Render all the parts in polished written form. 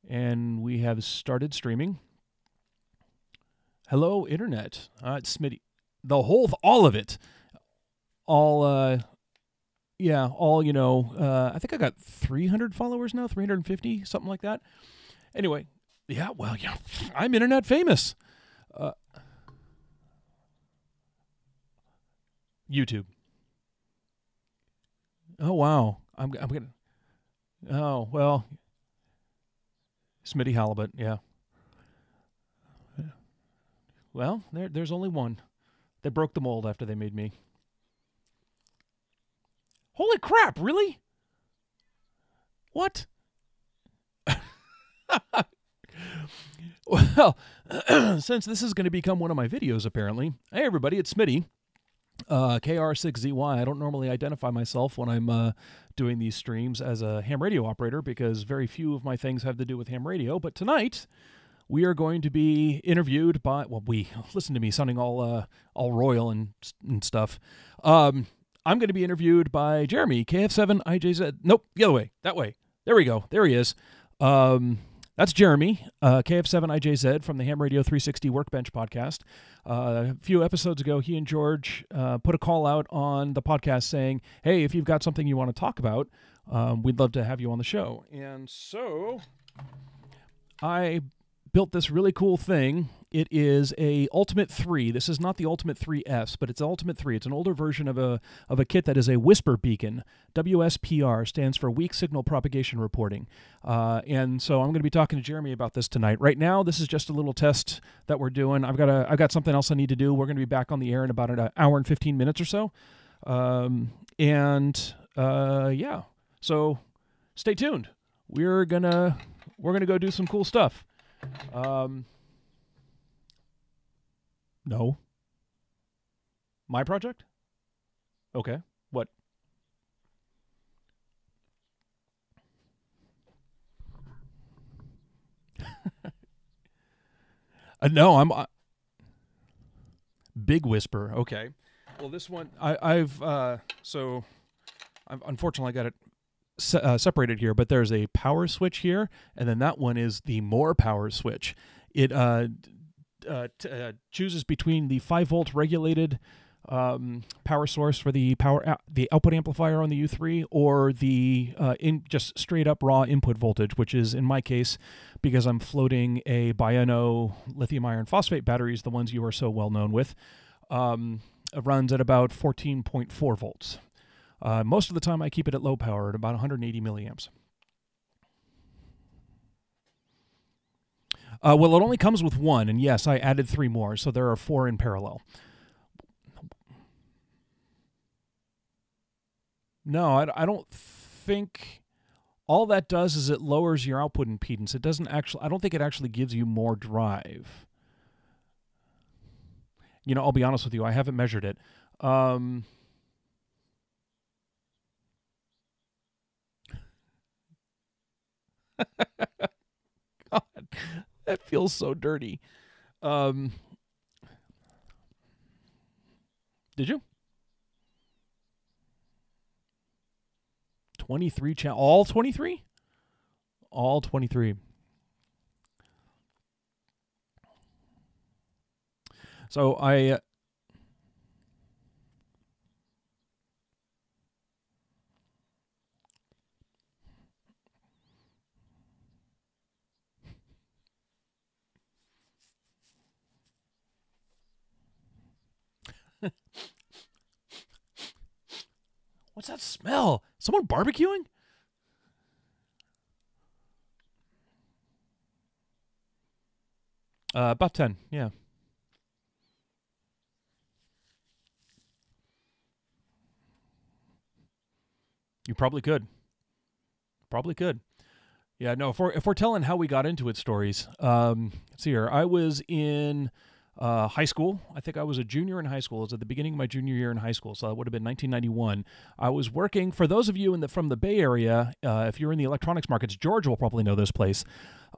And we have started streaming. Hello, Internet. It's Smitty. All of it. All, yeah, all, I think I got 300 followers now, 350, something like that. Anyway, yeah, well, yeah, I'm Internet famous. YouTube. Oh, wow. I'm going to, oh, well, Smitty Halibut, yeah. Well, there's only one. They broke the mold after they made me. Holy crap, really? What? Well, since this is going to become one of my videos, apparently. Hey, everybody, it's Smitty. KR6ZY. I don't normally identify myself when I'm doing these streams as a ham radio operator because very few of my things have to do with ham radio. But tonight, we are going to be interviewed by, well, listen to me sounding all royal and stuff. I'm going to be interviewed by Jeremy, KF7IJZ. Nope, the other way, that way. There we go. There he is. That's Jeremy, KF7IJZ from the Ham Radio 360 Workbench podcast. A few episodes ago, he and George put a call out on the podcast saying, hey, if you've got something you want to talk about, we'd love to have you on the show. And so I built this really cool thing. It is a Ultimate 3. This is not the Ultimate 3S, but it's Ultimate 3. It's an older version of a kit that is a whisper beacon. WSPR stands for Weak Signal Propagation Reporting. And so I'm going to be talking to Jeremy about this tonight. Right now, this is just a little test that we're doing. I've got something else I need to do. We're going to be back on the air in about an hour and 15 minutes or so. Yeah. So stay tuned. We're gonna go do some cool stuff. No. My project? Okay. What? No, I'm Big Whisper. Okay. Well, this one I've unfortunately got it separated here, but there's a power switch here, and then that one is the more power switch. It chooses between the 5-volt regulated power source for the output amplifier on the U3 or the just straight up raw input voltage, which is in my case, because I'm floating a Biono lithium iron phosphate batteries, the ones you are so well known with, runs at about 14.4 volts. Most of the time I keep it at low power at about 180 milliamps. Well, it only comes with one, and yes, I added 3 more, so there are 4 in parallel. No, I don't think all that does is it lowers your output impedance. It doesn't actually, I don't think it actually gives you more drive. I'll be honest with you, I haven't measured it. God, that feels so dirty. Did you? 23 channel, all 23? All 23. So I What's that smell? Someone barbecuing? About 10, yeah. You probably could. Probably could. Yeah, no, if we're telling how we got into it stories, let's see here. I was in high school. I think I was a junior in high school. It was at the beginning of my junior year in high school, so that would have been 1991. I was working, for those of you from the Bay Area, if you're in the electronics markets, George will probably know this place.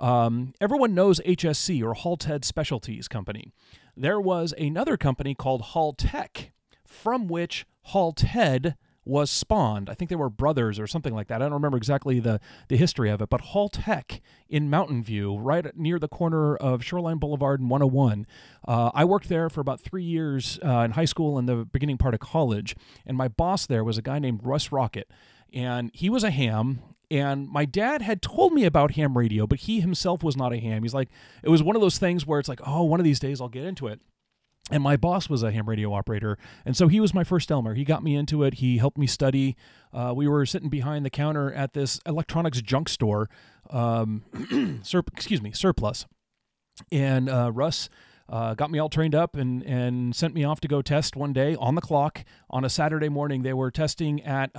Everyone knows HSC, or Halted Specialties Company. There was another company called Haltech, from which Halted was spawned. I think they were brothers or something like that. I don't remember exactly the history of it, but Hall Tech in Mountain View, right near the corner of Shoreline Boulevard and 101. I worked there for about 3 years in high school and the beginning part of college, and my boss there was a guy named Russ Rocket, and he was a ham. And my dad had told me about ham radio, but he himself was not a ham. He's like, it was one of those things where it's like, oh, one of these days I'll get into it. And my boss was a ham radio operator, and so he was my first Elmer. He got me into it. He helped me study. We were sitting behind the counter at this electronics junk store, Surplus. And Russ got me all trained up and sent me off to go test one day on the clock on a Saturday morning. They were testing at...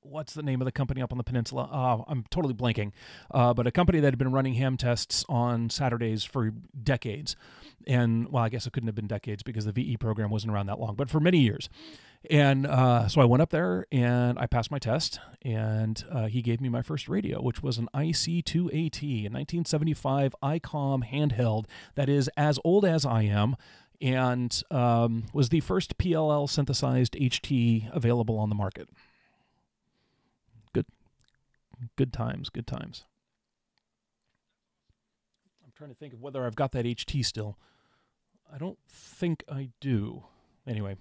what's the name of the company up on the peninsula? I'm totally blanking. But a company that had been running ham tests on Saturdays for decades. And, well, I guess it couldn't have been decades because the VE program wasn't around that long, but for many years. And so I went up there and I passed my test, and he gave me my first radio, which was an IC2AT, a 1975 ICOM handheld that is as old as I am, and was the first PLL synthesized HT available on the market. Good times. I'm trying to think of whether I've got that HT still. I don't think I do. Anyway.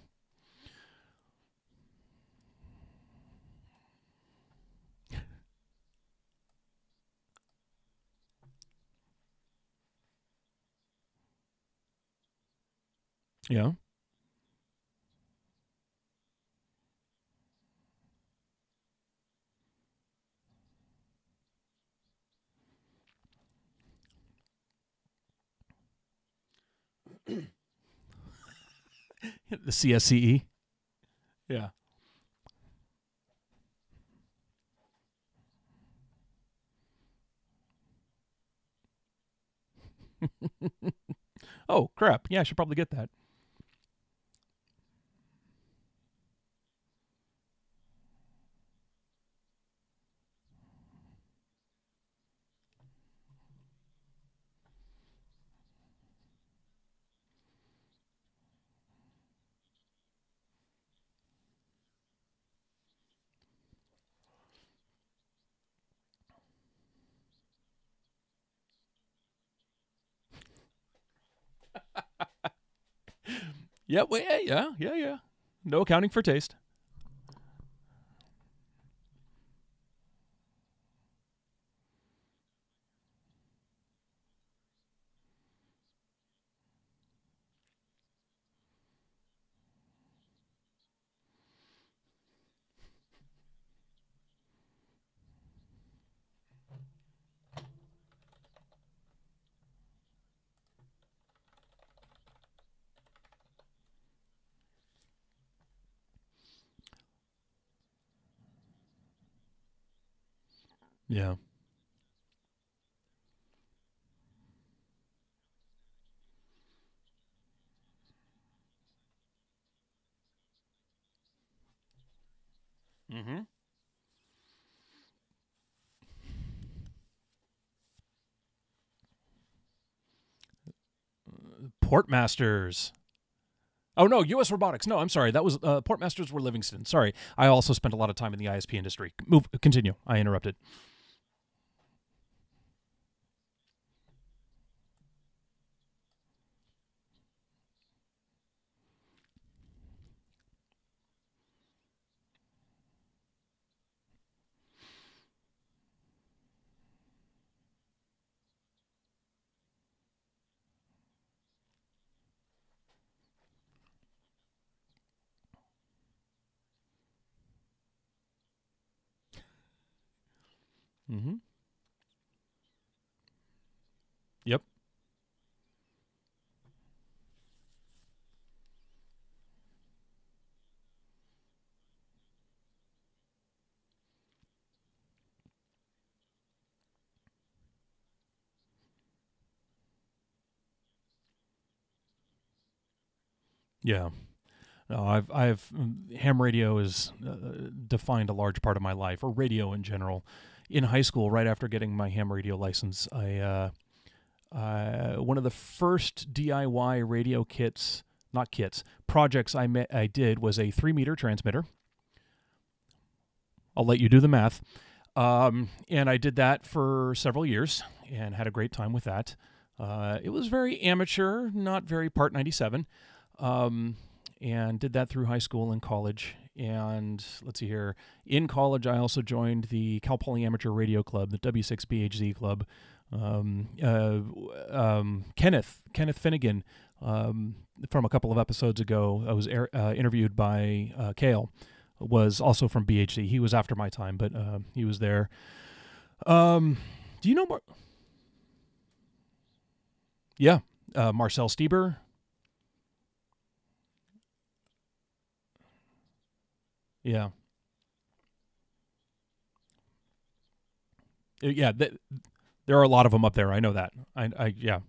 Yeah. The CSCE. Yeah. Oh, crap. Yeah, I should probably get that. Yeah, well, yeah. No accounting for taste. Yeah. Mm-hmm. Portmasters. Oh, no, U.S. Robotics. No, I'm sorry. That was Portmasters were Livingston. Sorry. I also spent a lot of time in the ISP industry. Continue. I interrupted. Mm-hmm. Yep. Yeah. No, I've ham radio has defined a large part of my life, or radio in general. In high school, right after getting my ham radio license, one of the first DIY radio projects I did was a 3-meter transmitter I'll let you do the math. And I did that for several years and had a great time with that. It was very amateur, not very Part 97, and did that through high school and college. And let's see here. In college, I also joined the Cal Poly Amateur Radio Club, the W6BHZ Club. Kenneth Finnegan, from a couple of episodes ago, I was interviewed by Kale, was also from BHZ. He was after my time, but he was there. Do you know more? Yeah, Marcel Stieber. Yeah. Yeah, there are a lot of them up there. I know that. Yeah.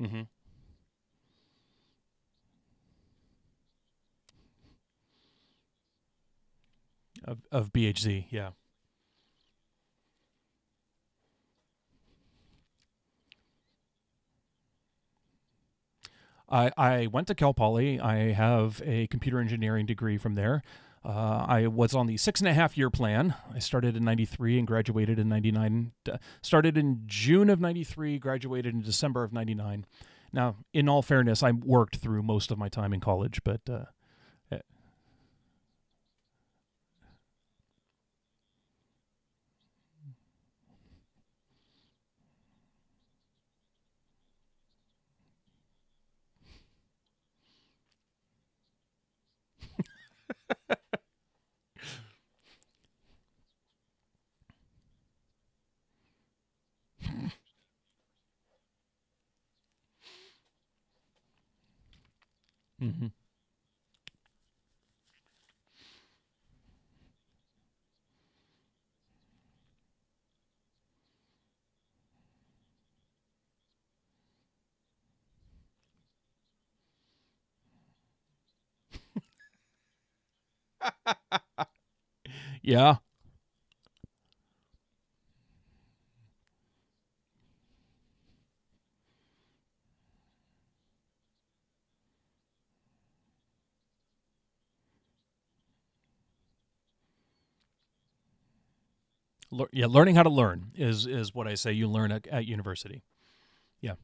Mm-hmm. Of BHZ, yeah. I went to Cal Poly. I have a computer engineering degree from there. I was on the 6.5-year plan. I started in 93 and graduated in 99. Started in June of 93, graduated in December of 99. Now, in all fairness, I worked through most of my time in college, but mm-hmm. Yeah. Yeah, learning how to learn is what I say you learn at university. Yeah.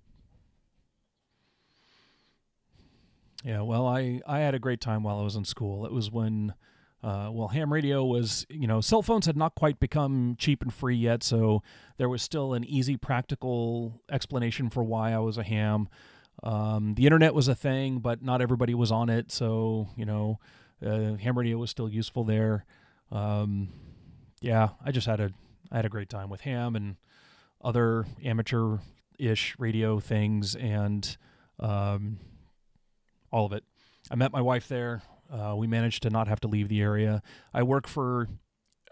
Yeah, well, I had a great time while I was in school. It was when, ham radio was, cell phones had not quite become cheap and free yet, so there was still an easy, practical explanation for why I was a ham. The internet was a thing, but not everybody was on it, so, ham radio was still useful there. Yeah, I had a great time with ham and other amateur-ish radio things, and all of it. I met my wife there. We managed to not have to leave the area. I work for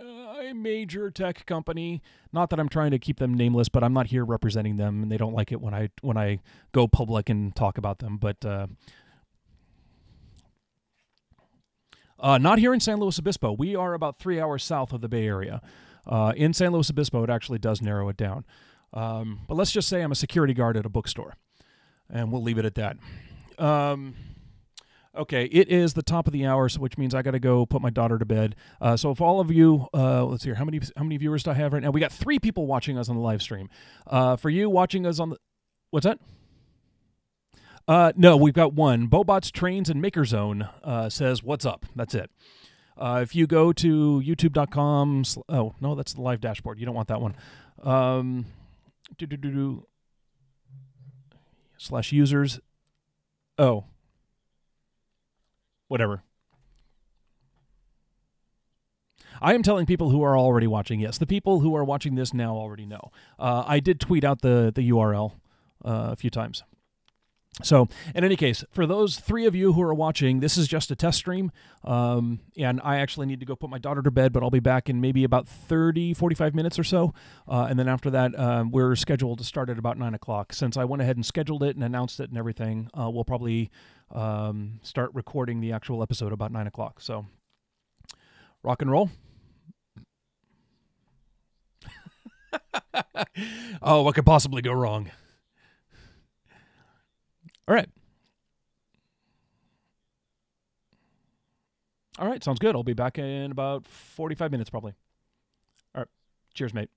a major tech company. Not that I'm trying to keep them nameless, but I'm not here representing them, and they don't like it when I go public and talk about them. But not here in San Luis Obispo. We are about 3 hours south of the Bay Area. In San Luis Obispo, it actually does narrow it down. But let's just say I'm a security guard at a bookstore, and we'll leave it at that. Okay, it is the top of the hour, so which means I got to go put my daughter to bed. So if all of you, let's see here, how many viewers do I have right now? We got 3 people watching us on the live stream. For you watching us on the, what's that? No, we've got 1. Bobots, Trains, and Maker Zone says, "What's up?" That's it. If you go to youtube.com, oh no, that's the live dashboard. You don't want that one. /users. Oh. Whatever. I am telling people who are already watching. Yes, the people who are watching this now already know. I did tweet out the URL a few times. So, in any case, for those 3 of you who are watching, this is just a test stream, and I actually need to go put my daughter to bed, but I'll be back in maybe about 45 minutes or so, and then after that, we're scheduled to start at about 9 o'clock. Since I went ahead and scheduled it and announced it and everything, we'll probably start recording the actual episode about 9 o'clock. So, rock and roll. Oh, what could possibly go wrong? All right. All right, sounds good. I'll be back in about 45 minutes probably. All right. Cheers, mate.